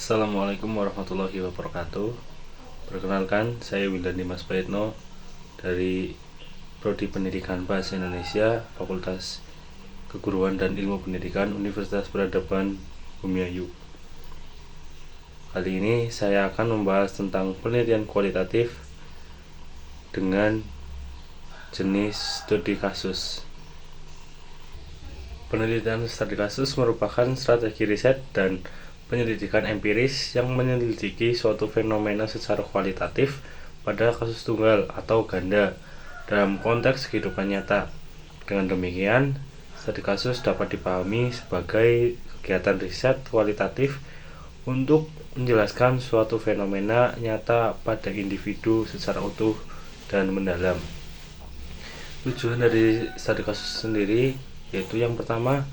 Assalamualaikum warahmatullahi wabarakatuh. Perkenalkan, saya Wildan Dimas Baitno dari Prodi Pendidikan Bahasa Indonesia, Fakultas Keguruan dan Ilmu Pendidikan, Universitas Peradaban Bumiayu. Kali ini saya akan membahas tentang penelitian kualitatif dengan jenis studi kasus. Penelitian studi kasus merupakan strategi riset dan penyelidikan empiris yang menyelidiki suatu fenomena secara kualitatif pada kasus tunggal atau ganda dalam konteks kehidupan nyata. Dengan demikian, studi kasus dapat dipahami sebagai kegiatan riset kualitatif untuk menjelaskan suatu fenomena nyata pada individu secara utuh dan mendalam. Tujuan dari studi kasus sendiri yaitu yang pertama,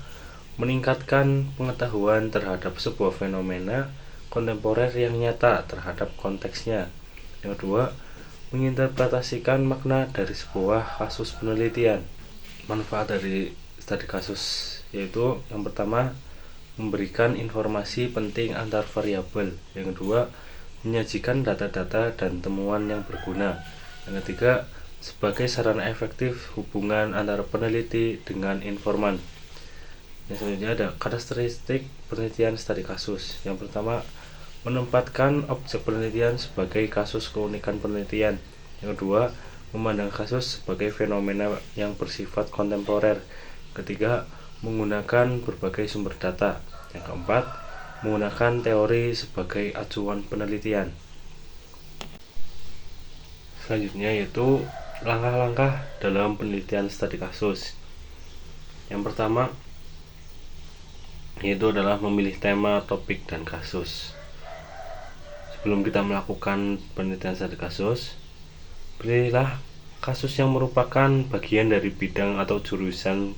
meningkatkan pengetahuan terhadap sebuah fenomena kontemporer yang nyata terhadap konteksnya. Yang kedua, menginterpretasikan makna dari sebuah kasus penelitian. Manfaat dari studi kasus yaitu yang pertama, memberikan informasi penting antar variabel. Yang kedua, menyajikan data-data dan temuan yang berguna. Yang ketiga, sebagai sarana efektif hubungan antara peneliti dengan informan. Yang selanjutnya ada karakteristik penelitian studi kasus. Yang pertama, menempatkan objek penelitian sebagai kasus keunikan penelitian. Yang kedua, memandang kasus sebagai fenomena yang bersifat kontemporer. Ketiga, menggunakan berbagai sumber data. Yang keempat, menggunakan teori sebagai acuan penelitian. Selanjutnya yaitu langkah-langkah dalam penelitian studi kasus. Yang pertama yaitu adalah memilih tema, topik, dan kasus. Sebelum kita melakukan penelitian studi kasus, pilihlah kasus yang merupakan bagian dari bidang atau jurusan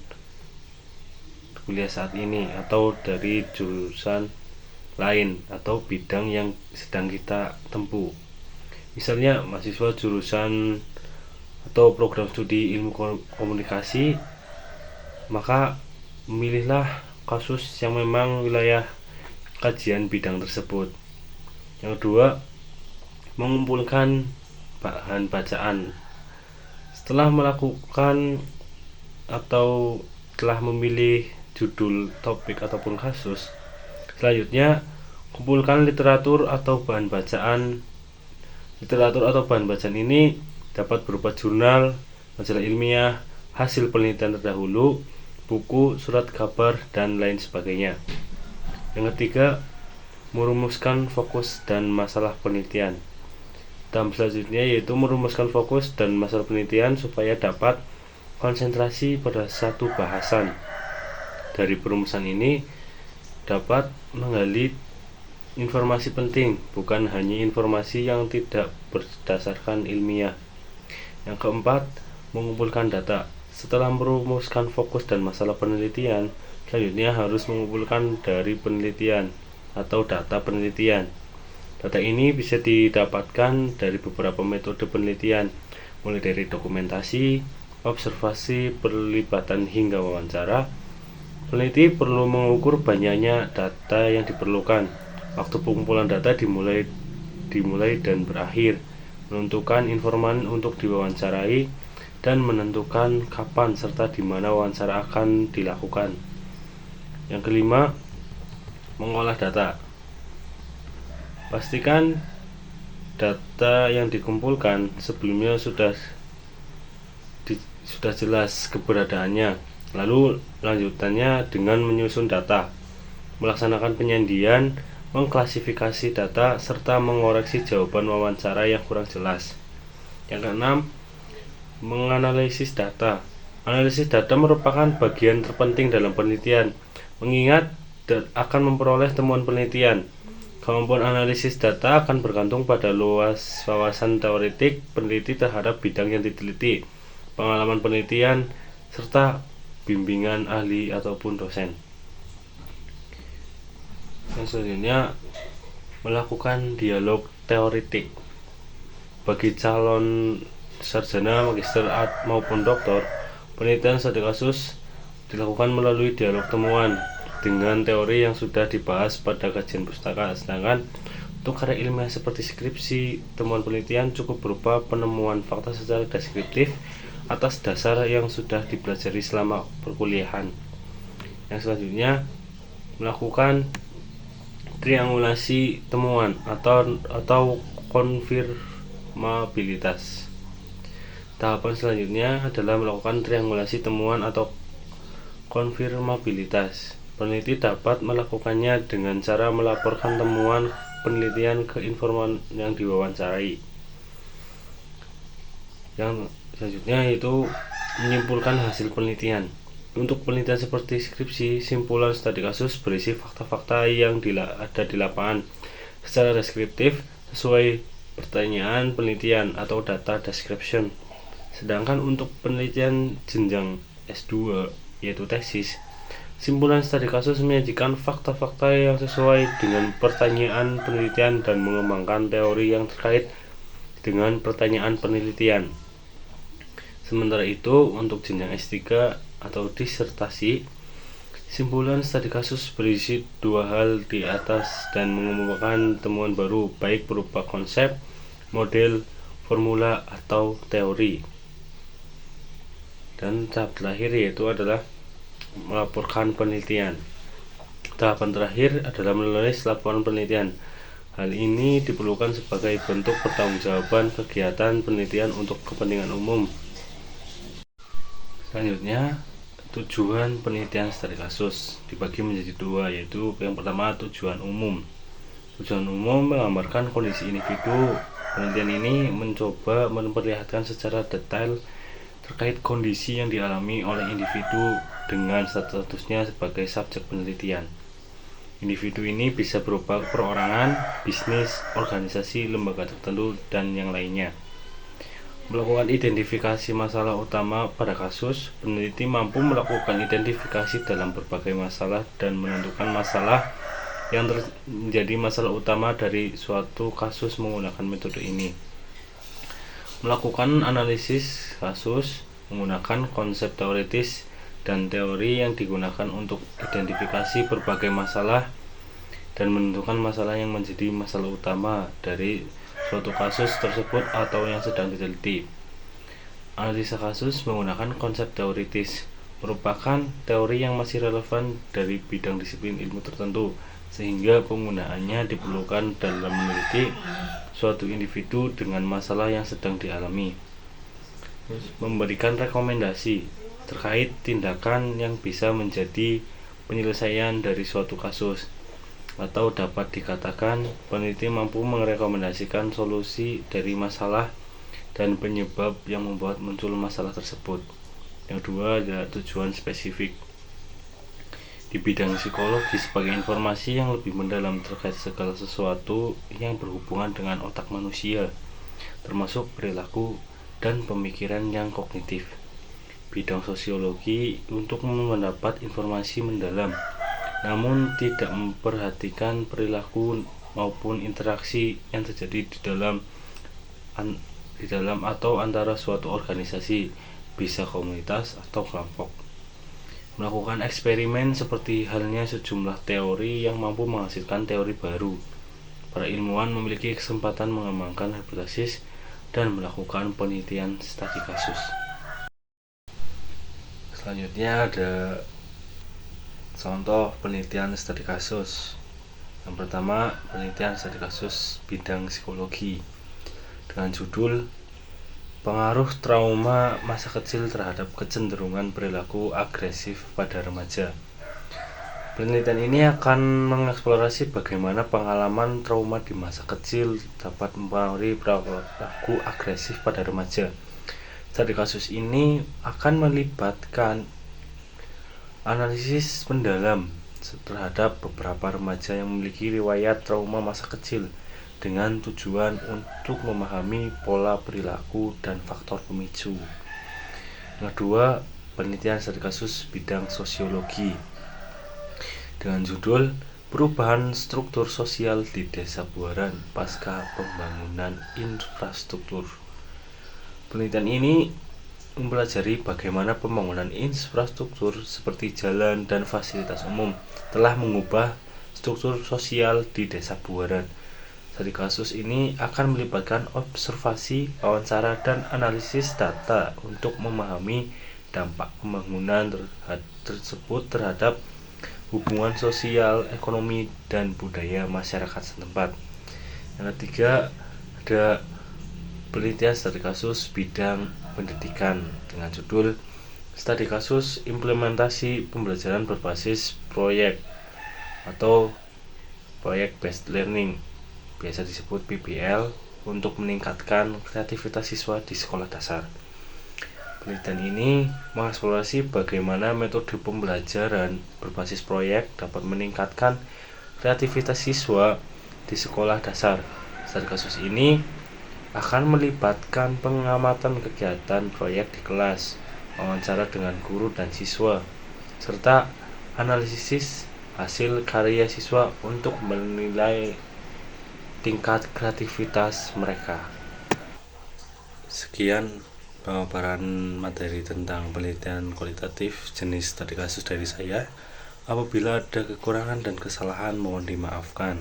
kuliah saat ini, atau dari jurusan lain atau bidang yang sedang kita tempuh. Misalnya mahasiswa jurusan atau program studi ilmu komunikasi, maka memilihlah kasus yang memang wilayah kajian bidang tersebut. Yang kedua, mengumpulkan bahan bacaan. Setelah melakukan atau telah memilih judul, topik, ataupun kasus, selanjutnya kumpulkan literatur atau bahan bacaan. Literatur atau bahan bacaan ini dapat berupa jurnal, majalah ilmiah, hasil penelitian terdahulu, buku, surat kabar, dan lain sebagainya. Yang ketiga, merumuskan fokus dan masalah penelitian. Tahap selanjutnya yaitu merumuskan fokus dan masalah penelitian supaya dapat konsentrasi pada satu bahasan. Dari perumusan ini dapat menggali informasi penting, bukan hanya informasi yang tidak berdasarkan ilmiah. Yang keempat, mengumpulkan data. Setelah merumuskan fokus dan masalah penelitian, selanjutnya harus mengumpulkan dari penelitian atau data penelitian. Data ini bisa didapatkan dari beberapa metode penelitian, mulai dari dokumentasi, observasi, pelibatan, hingga wawancara. Peneliti perlu mengukur banyaknya data yang diperlukan. Waktu pengumpulan data dimulai dan berakhir, menentukan informan untuk diwawancarai, dan menentukan kapan serta di mana wawancara akan dilakukan. Yang kelima, mengolah data. Pastikan data yang dikumpulkan sebelumnya sudah jelas keberadaannya. Lalu lanjutannya dengan menyusun data, melaksanakan penyandian, mengklasifikasi data, serta mengoreksi jawaban wawancara yang kurang jelas. Yang keenam, menganalisis data. Analisis data merupakan bagian terpenting dalam penelitian, mengingat akan memperoleh temuan penelitian. Kemampuan analisis data akan bergantung pada luas wawasan teoretik peneliti terhadap bidang yang diteliti, pengalaman penelitian, serta bimbingan ahli ataupun dosen. Yang selanjutnya, melakukan dialog teoretik. Bagi calon sarjana, magister, maupun doktor, penelitian studi kasus dilakukan melalui dialog temuan. dengan teori yang sudah dibahas pada kajian pustaka. Sedangkan untuk karya ilmiah seperti skripsi, temuan penelitian cukup berupa penemuan fakta secara deskriptif atas dasar yang sudah dipelajari selama perkuliahan. Yang selanjutnya, melakukan triangulasi temuan atau konfirmabilitas. Tahapan selanjutnya adalah melakukan triangulasi temuan atau konfirmabilitas. Peneliti dapat melakukannya dengan cara melaporkan temuan penelitian ke informan yang diwawancarai. Yang selanjutnya yaitu menyimpulkan hasil penelitian. Untuk penelitian seperti skripsi, simpulan studi kasus berisi fakta-fakta yang ada di lapangan secara deskriptif sesuai pertanyaan penelitian atau data description. Sedangkan untuk penelitian jenjang S2 yaitu tesis, simpulan studi kasus menyajikan fakta-fakta yang sesuai dengan pertanyaan penelitian dan mengembangkan teori yang terkait dengan pertanyaan penelitian. Sementara itu, untuk jenjang S3 atau disertasi, simpulan studi kasus berisi dua hal di atas dan mengembangkan temuan baru, baik berupa konsep, model, formula, atau teori. Dan tahap terakhir yaitu adalah melaporkan penelitian. Tahapan terakhir adalah menulis laporan penelitian. Hal ini diperlukan sebagai bentuk pertanggungjawaban kegiatan penelitian untuk kepentingan umum. Selanjutnya, tujuan penelitian studi kasus dibagi menjadi dua, yaitu yang pertama tujuan umum. Tujuan umum menggambarkan kondisi individu. Penelitian ini mencoba memperlihatkan secara detail terkait kondisi yang dialami oleh individu dengan statusnya sebagai subjek penelitian. Individu ini bisa berupa perorangan, bisnis, organisasi, lembaga tertentu, dan yang lainnya. Melakukan identifikasi masalah utama pada kasus, peneliti mampu melakukan identifikasi dalam berbagai masalah dan menentukan masalah yang menjadi masalah utama dari suatu kasus menggunakan metode ini. Melakukan analisis kasus menggunakan konsep teoritis dan teori yang digunakan untuk identifikasi berbagai masalah dan menentukan masalah yang menjadi masalah utama dari suatu kasus tersebut atau yang sedang diteliti. Analisa kasus menggunakan konsep teoritis merupakan teori yang masih relevan dari bidang disiplin ilmu tertentu, sehingga penggunaannya diperlukan dalam meneliti suatu individu dengan masalah yang sedang dialami. Memberikan rekomendasi terkait tindakan yang bisa menjadi penyelesaian dari suatu kasus, atau dapat dikatakan peneliti mampu merekomendasikan solusi dari masalah dan penyebab yang membuat muncul masalah tersebut. Yang kedua adalah tujuan spesifik. Di bidang psikologi, sebagai informasi yang lebih mendalam terkait segala sesuatu yang berhubungan dengan otak manusia, termasuk perilaku dan pemikiran yang kognitif. Bidang sosiologi untuk mendapat informasi mendalam, namun tidak memperhatikan perilaku maupun interaksi yang terjadi di dalam atau antara suatu organisasi, bisa komunitas atau kelompok. Melakukan eksperimen seperti halnya sejumlah teori yang mampu menghasilkan teori baru. Para ilmuwan memiliki kesempatan mengembangkan hipotesis dan melakukan penelitian studi kasus. Selanjutnya ada contoh penelitian studi kasus. Yang pertama, penelitian studi kasus bidang psikologi dengan judul Pengaruh Trauma Masa Kecil Terhadap Kecenderungan Perilaku Agresif pada Remaja. Penelitian ini akan mengeksplorasi bagaimana pengalaman trauma di masa kecil dapat mempengaruhi perilaku agresif pada remaja. Studi kasus ini akan melibatkan analisis mendalam terhadap beberapa remaja yang memiliki riwayat trauma masa kecil dengan tujuan untuk memahami pola perilaku dan faktor pemicu. Yang kedua, penelitian studi kasus bidang sosiologi dengan judul Perubahan Struktur Sosial di Desa Buaran Pasca Pembangunan Infrastruktur. Penelitian ini mempelajari bagaimana pembangunan infrastruktur seperti jalan dan fasilitas umum telah mengubah struktur sosial di Desa Buaran. Studi kasus ini akan melibatkan observasi, wawancara, dan analisis data untuk memahami dampak pembangunan tersebut terhadap hubungan sosial, ekonomi, dan budaya masyarakat setempat. Yang ketiga, ada penelitian studi kasus bidang pendidikan dengan judul Studi Kasus Implementasi Pembelajaran Berbasis Proyek atau Project Based Learning, biasa disebut PBL, untuk meningkatkan kreativitas siswa di sekolah dasar. Penelitian ini mengeksplorasi bagaimana metode pembelajaran berbasis proyek dapat meningkatkan kreativitas siswa di sekolah dasar. Studi kasus ini akan melibatkan pengamatan kegiatan proyek di kelas, wawancara dengan guru dan siswa, serta analisis hasil karya siswa untuk menilai tingkat kreativitas mereka. Sekian pemaparan materi tentang penelitian kualitatif jenis studi kasus dari saya. Apabila ada kekurangan dan kesalahan mohon dimaafkan.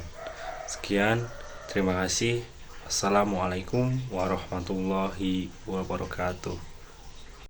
Sekian, terima kasih. Assalamualaikum warahmatullahi wabarakatuh.